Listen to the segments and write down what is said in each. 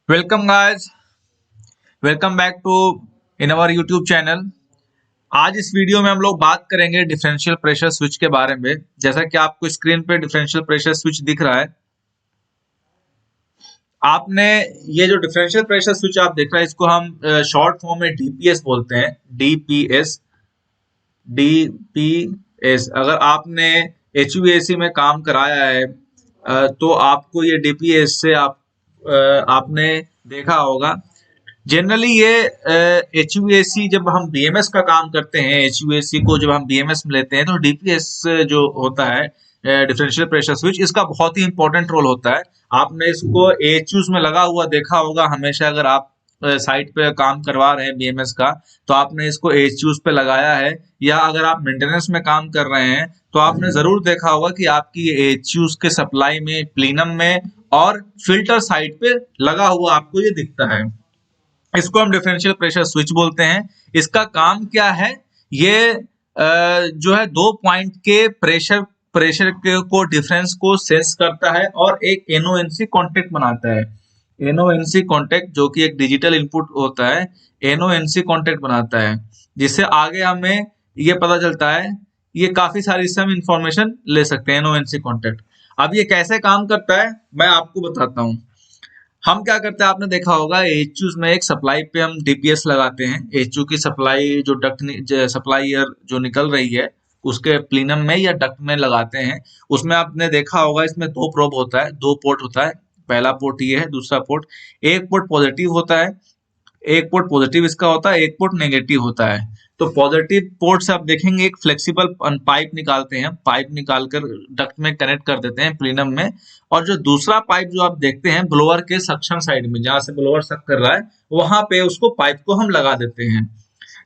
Welcome guys, welcome back to in our YouTube channel. आज इस video में हम लोग बात करेंगे डिफरेंशियल प्रेशर स्विच के बारे में। जैसा कि आपको स्क्रीन पे डिफरेंशियल प्रेशर स्विच दिख रहा है, आपने ये जो डिफरेंशियल प्रेशर स्विच आप देख रहे हैं इसको हम शॉर्ट फॉर्म में डीपीएस बोलते हैं। DPS, DPS. अगर आपने एचवीएसी में काम कराया है तो आपको ये डीपीएस से आपने देखा होगा। जनरली ये एचयूएसी जब हम बीएमएस का काम करते हैं, एचयूएसी को जब हम बीएमएस में लेते हैं तो डीपीएस जो होता है, डिफरेंशियल प्रेशर स्विच, इसका बहुत ही इंपॉर्टेंट रोल होता है। आपने इसको एएचयूज में लगा हुआ देखा होगा हमेशा। अगर आप साइट पे काम करवा रहे हैं बीएमएस का तो आपने इसको एएचयूज पे लगाया है, या अगर आप मेंटेनेंस में काम कर रहे हैं तो आपने जरूर देखा होगा कि आपकी एएचयूज के सप्लाई में, प्लीनम में और फिल्टर साइड पे लगा हुआ आपको ये दिखता है। इसको हम डिफरेंशियल प्रेशर स्विच बोलते हैं। इसका काम क्या है? ये जो है दो पॉइंट के प्रेशर को डिफरेंस को सेंस करता है और एक एनओएनसी कांटेक्ट बनाता है। एनओएनसी कांटेक्ट जो कि एक डिजिटल इनपुट होता है, एनओएनसी कांटेक्ट बनाता है, जिससे आगे हमें ये पता चलता है, ये काफी सारी इससे हम इंफॉर्मेशन ले सकते हैं। एनओएनसी कांटेक्ट अब ये कैसे काम करता है मैं आपको बताता हूँ। हम क्या करते हैं, आपने देखा होगा एचयू में एक सप्लाई पे हम डीपीएस लगाते हैं। एचयू की सप्लाई जो डक्ट सप्लाई एयर जो निकल रही है उसके प्लीनम में या डक्ट में लगाते हैं। उसमें आपने देखा होगा इसमें दो प्रोब होता है, दो पोर्ट होता है। पहला पोर्ट ये है, दूसरा पोर्ट, एक पोर्ट पॉजिटिव होता है, एक पोर्ट पॉजिटिव इसका होता है, एक पोर्ट नेगेटिव होता है। तो पॉजिटिव पोर्ट से आप देखेंगे एक फ्लेक्सिबल पाइप निकालते हैं, पाइप निकालकर डक्ट में कनेक्ट कर देते हैं प्लीनम में। और जो दूसरा पाइप जो आप देखते हैं ब्लोअर के सक्शन साइड में, जहां से ब्लोअर सक कर रहा है वहां पे उसको पाइप को हम लगा देते हैं।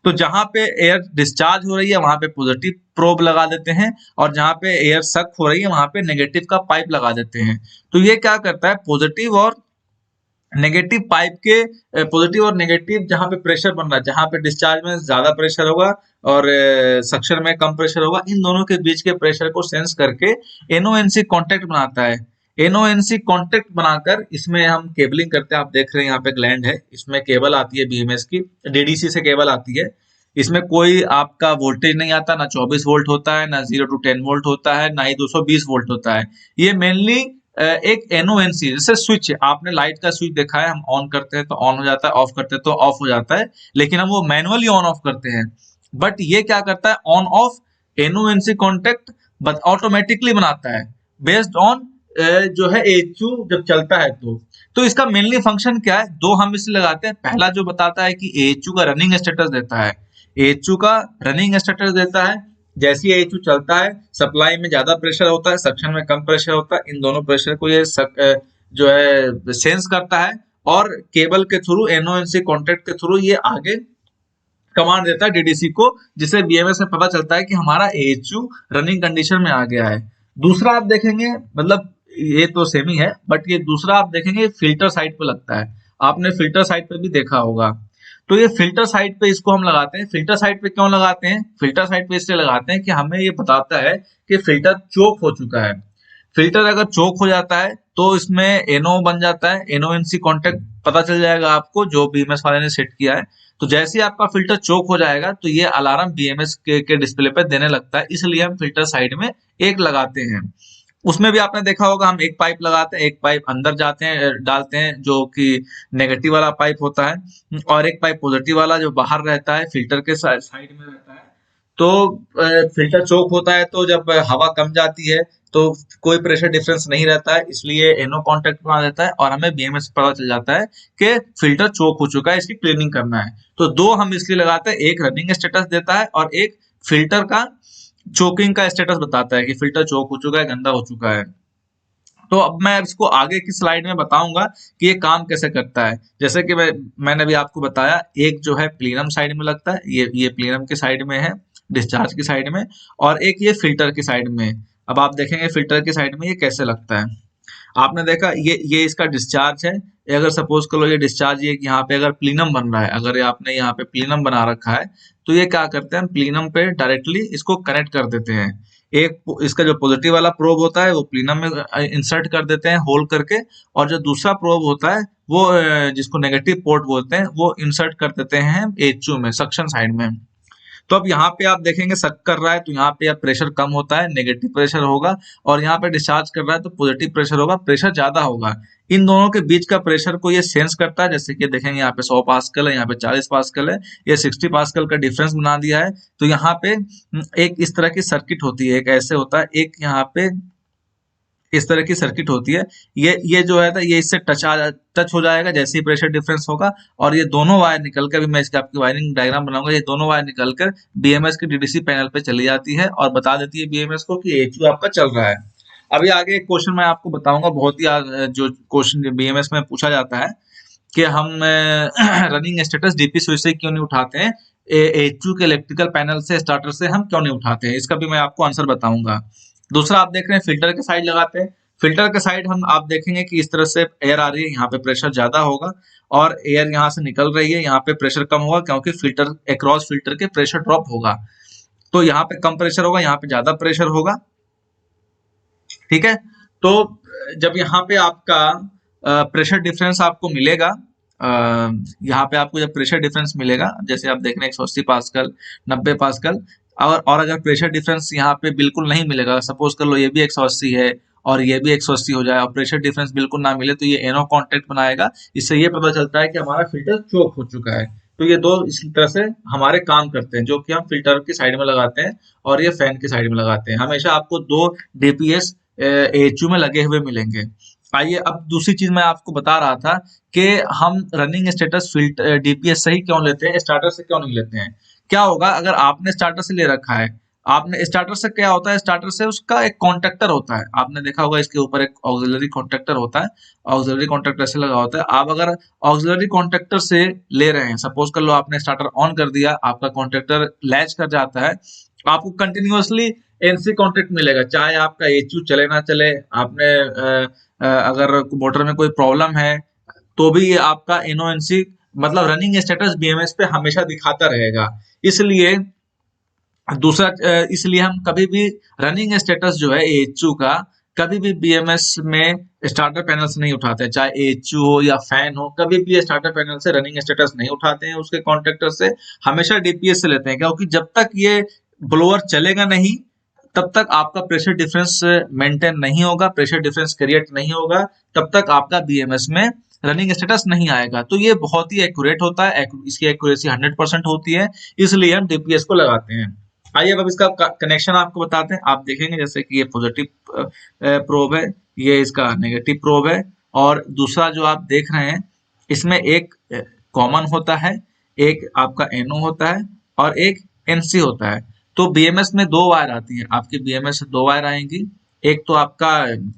तो जहां पे एयर डिस्चार्ज हो रही है वहां पे पॉजिटिव प्रोब लगा देते हैं, और जहां पे एयर सक हो रही है वहां पे नेगेटिव का पाइप लगा देते हैं। तो ये क्या करता है, पॉजिटिव और नेगेटिव पाइप के, पॉजिटिव और नेगेटिव जहां पे प्रेशर बन रहा है, जहां पे डिस्चार्ज में ज्यादा प्रेशर होगा और सक्शन में कम प्रेशर होगा, इन दोनों के बीच के प्रेशर को सेंस करके एनओएनसी कांटेक्ट बनाता है। एनओएनसी कांटेक्ट बनाकर इसमें हम केबलिंग करते हैं। आप देख रहे हैं यहाँ पे ग्लैंड है, इसमें केबल आती है बीएमएस की, डीडीसी से केबल आती है। इसमें कोई आपका वोल्टेज नहीं आता, ना 24 वोल्ट होता है, ना 0 to 10 वोल्ट होता है, ना ही 220 वोल्ट होता है। ये मेनली एक एनओएनसी, जैसे स्विच, आपने लाइट का स्विच देखा है, हम ऑन करते हैं तो ऑन हो जाता है, ऑफ करते हैं तो ऑफ हो जाता है, लेकिन हम वो मैनुअली ऑन ऑफ करते हैं। बट ये क्या करता है, ऑन ऑफ एनओएनसी कॉन्टेक्ट ऑटोमेटिकली बनाता है बेस्ड ऑन जो है एचयू जब चलता है। तो इसका मेनली फंक्शन क्या है, दो हम इसे लगाते हैं। पहला जो बताता है कि एचयू का रनिंग स्टेटस देता है, एचयू का रनिंग स्टेटस देता है। जैसे एचयू चलता है, सप्लाई में ज्यादा प्रेशर होता है, सक्शन में कम प्रेशर होता है, इन दोनों प्रेशर को ये जो है सेंस करता है, और केबल के थ्रू, एनओएनसी कॉन्टेक्ट के थ्रू ये आगे कमांड देता है डीडीसी को, जिससे बीएमएस में पता चलता है कि हमारा एएचयू रनिंग कंडीशन में आ गया है। दूसरा आप देखेंगे, मतलब ये तो सेम ही है, बट ये दूसरा आप देखेंगे फिल्टर साइड पे लगता है। आपने फिल्टर साइड पे भी देखा होगा। तो ये फिल्टर साइड पे इसको हम लगाते हैं। फिल्टर साइड पे क्यों लगाते हैं, फिल्टर साइड पे इसलिए लगाते हैं कि हमें ये बताता है कि फिल्टर चोक हो चुका है। फिल्टर अगर चोक हो जाता है तो इसमें एनओ बन जाता है, एनओएनसी कांटेक्ट पता चल जाएगा आपको जो बीएमएस वाले ने सेट किया है। तो जैसे ही आपका फिल्टर चोक हो जाएगा तो ये अलार्म बीएमएस के डिस्प्ले पे देने लगता है, इसलिए हम फिल्टर साइड में एक लगाते हैं। उसमें भी आपने देखा होगा हम एक पाइप लगाते हैं, एक पाइप अंदर जाते हैं डालते हैं जो कि नेगेटिव वाला पाइप होता है, और एक पाइप पॉजिटिव वाला जो बाहर रहता है, फिल्टर के साइड में रहता है। तो फिल्टर चोक होता है तो जब हवा कम जाती है तो कोई प्रेशर डिफरेंस नहीं रहता है, इसलिए एनो कांटेक्ट बना देता है और हमें बीएमएस से पता चल जाता है कि फिल्टर चोक हो चुका है, इसकी क्लीनिंग करना है। तो दो हम इसलिए लगाते हैं, एक रनिंग स्टेटस देता है और एक फिल्टर का चोकिंग का स्टेटस बताता है कि फिल्टर चोक हो चुका है, गंदा हो चुका है। तो अब मैं इसको आगे की स्लाइड में बताऊंगा कि ये काम कैसे करता है। जैसे कि मैंने भी आपको बताया, एक जो है प्लीनम साइड में लगता है, ये प्लीनम के साइड में है, डिस्चार्ज की साइड में, और एक ये फिल्टर की साइड में। अब आप देखेंगे फिल्टर की साइड में ये कैसे लगता है। आपने देखा ये इसका डिस्चार्ज है। अगर सपोज करो ये डिस्चार्ज, ये यहाँ पे अगर प्लीनम बन रहा है, अगर ये आपने यहाँ पे प्लीनम बना रखा है, तो ये क्या करते हैं, हम प्लीनम पे डायरेक्टली इसको कनेक्ट कर देते हैं। एक इसका जो पॉजिटिव वाला प्रोब होता है वो प्लीनम में इंसर्ट कर देते हैं होल करके, और जो दूसरा प्रोब होता है वो जिसको नेगेटिव पोर्ट बोलते हैं वो इंसर्ट कर देते हैं HU में, सक्शन साइड में। तो अब यहाँ पे आप देखेंगे सक कर रहा है तो यहाँ पे अब प्रेशर कम होता है, नेगेटिव प्रेशर होगा, और यहाँ पे डिस्चार्ज कर रहा है तो पॉजिटिव प्रेशर होगा, प्रेशर ज्यादा होगा। इन दोनों के बीच का प्रेशर को ये सेंस करता है, जैसे कि देखेंगे यहाँ पे 100 पास्कल है, यहाँ पे 40 पास्कल है, ये 60 पास्कल का डिफरेंस बना दिया है। तो यहाँ पे एक इस तरह की सर्किट होती है, एक ऐसे होता है, एक यहाँ पे इस तरह की सर्किट होती है। ये जो है ये इससे टच हो जाएगा जैसे ही प्रेशर डिफरेंस होगा, और ये दोनों वायर निकल कर, अभी मैं इसका आपकी वायरिंग डायग्राम बनाऊंगा, ये दोनों वायर निकलकर BMS के DDC पैनल पे चली जाती है और बता देती है BMS को कि HU आपका चल रहा है। अभी आगे एक क्वेश्चन मैं आपको बताऊंगा, बहुत ही जो क्वेश्चन BMS में पूछा जाता है कि हम रनिंग स्टेटस DP स्विच से क्यों नहीं उठाते हैं, HU के इलेक्ट्रिकल पैनल से, स्टार्टर से हम क्यों नहीं उठाते हैं, इसका भी मैं आपको आंसर बताऊंगा। दूसरा आप देख रहे हैं फिल्टर के साइड लगाते हैं, फिल्टर के साइड हम आप देखेंगे कि इस तरह से एयर आ रही है, यहाँ पे प्रेशर ज्यादा होगा, और एयर यहाँ से निकल रही है, यहाँ पे प्रेशर कम होगा, क्योंकि फिल्टर अक्रॉस फिल्टर के प्रेशर ड्रॉप होगा। तो यहाँ पे कम प्रेशर होगा, यहाँ पे ज्यादा प्रेशर होगा, ठीक है। तो जब यहाँ पे आपका प्रेशर डिफरेंस आपको मिलेगा, यहाँ पे आपको जब प्रेशर डिफरेंस मिलेगा, जैसे आप देख रहे हैं 180 पास्कल, 90 पास्कल, और अगर प्रेशर डिफरेंस यहाँ पे बिल्कुल नहीं मिलेगा, सपोज कर लो ये भी 180 है और ये भी 180 हो जाए और प्रेशर डिफरेंस बिल्कुल ना मिले, तो ये एनो कांटेक्ट बनाएगा। इससे ये पता चलता है कि हमारा फिल्टर चोक हो चुका है। तो ये दो इसी तरह से हमारे काम करते हैं, जो कि हम फिल्टर की साइड में लगाते हैं और ये फैन की साइड में लगाते हैं। हमेशा आपको दो DPS HU में लगे हुए मिलेंगे। आइए अब दूसरी चीज मैं आपको बता रहा था कि हम रनिंग स्टेटस फिल्टर DPS से ही क्यों लेते हैं, स्टार्टर से क्यों नहीं लेते हैं। क्या होगा अगर आपने स्टार्टर से ले रखा है, आपने स्टार्टर से क्या होता है, स्टार्टर से उसका एक कॉन्ट्रैक्टर होता है, आपने देखा होगा इसके ऊपर एक ऑक्सिलरी कॉन्ट्रैक्टर होता है, ऑक्सिलरी कॉन्ट्रैक्टर से लगा होता है। आप अगर ऑक्सिलरी कॉन्ट्रैक्टर से ले रहे हैं, सपोज कर लो आपने स्टार्टर ऑन कर दिया, आपका कॉन्ट्रैक्टर लैच कर जाता है, आपको कंटिन्यूअसली NC कॉन्ट्रैक्ट मिलेगा, चाहे आपका HU चले ना चले, आपने अगर मोटर में कोई प्रॉब्लम है तो भी ये आपका NONC मतलब रनिंग स्टेटस BMS पे हमेशा दिखाता रहेगा। इसलिए दूसरा इसलिए हम कभी भी रनिंग स्टेटस जो है HU का कभी भी BMS में स्टार्टर पैनल से नहीं उठाते हैं, चाहे HU हो या फैन हो, कभी भी स्टार्टर पैनल से रनिंग स्टेटस नहीं उठाते हैं, उसके कॉन्ट्रैक्टर से हमेशा DPS से लेते हैं, क्योंकि जब तक ये ब्लोअर चलेगा नहीं तब तक आपका प्रेशर डिफरेंस मेंटेन नहीं होगा, प्रेशर डिफरेंस क्रिएट नहीं होगा, तब तक आपका BMS में रनिंग स्टेटस नहीं आएगा। तो ये बहुत ही एक्यूरेट होता है, इसकी एक्यूरेसी 100% होती है, इसलिए हम DPS को लगाते हैं। आइए अब इसका कनेक्शन आपको बताते हैं। आप देखेंगे जैसे कि ये पॉजिटिव प्रोब है, ये इसका नेगेटिव प्रोब है, और दूसरा जो आप देख रहे हैं इसमें एक कॉमन होता है, एक आपका NO होता है और एक NC होता है। तो BMS में दो वायर आती है, आपके BMS से दो वायर आएंगी, एक तो आपका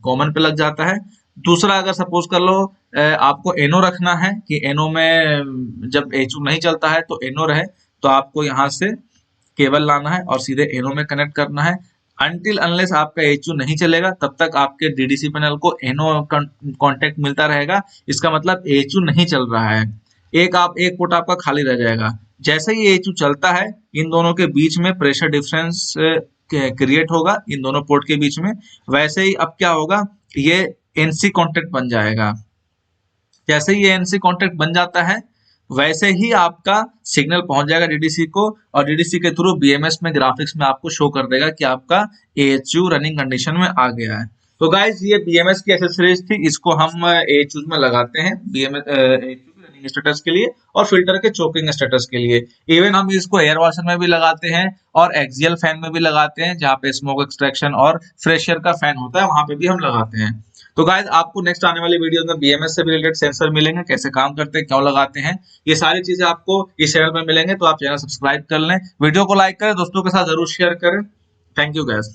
कॉमन पे लग जाता है, दूसरा अगर सपोज कर लो आपको NO रखना है कि NO में जब HU नहीं चलता है तो NO रहे, तो आपको यहाँ से केबल लाना है और सीधे NO में कनेक्ट करना है। अनटिल अनलेस आपका HU नहीं चलेगा तब तक आपके DDC पैनल को NO कांटेक्ट मिलता रहेगा, इसका मतलब HU नहीं चल रहा है, एक पोर्ट आपका खाली रह जाएगा। जैसे ही HU चलता है इन दोनों के बीच में प्रेशर डिफरेंस क्रिएट होगा, इन दोनों पोर्ट के बीच में, वैसे ही अब क्या होगा, ये NC कांटेक्ट बन जाएगा। जैसे ही ये NC कांटेक्ट बन जाता है वैसे ही आपका सिग्नल पहुंच जाएगा DDC को, और DDC के थ्रू BMS में ग्राफिक्स में आपको शो कर देगा कि आपका HU रनिंग कंडीशन में आ गया है। तो गाइज ये BMS की एक्सेसरीज थी, इसको हम HU में लगाते हैं, BMS रनिंग स्टेटस के लिए और फिल्टर के चोकिंग स्टेटस के लिए। इवन हम इसको एयर वॉशर में भी लगाते हैं और एक्सियल फैन में भी लगाते हैं, जहाँ पे स्मोक एक्सट्रैक्शन और फ्रेश एयर का फैन होता है वहां पे भी हम लगाते हैं। तो गाइज आपको नेक्स्ट आने वाली वीडियो में BMS से रिलेटेड सेंसर मिलेंगे, कैसे काम करते हैं, क्यों लगाते हैं, ये सारी चीजें आपको इस चैनल पर मिलेंगे। तो आप चैनल सब्सक्राइब कर लें, वीडियो को लाइक करें, दोस्तों के साथ जरूर शेयर करें। Thank you guys.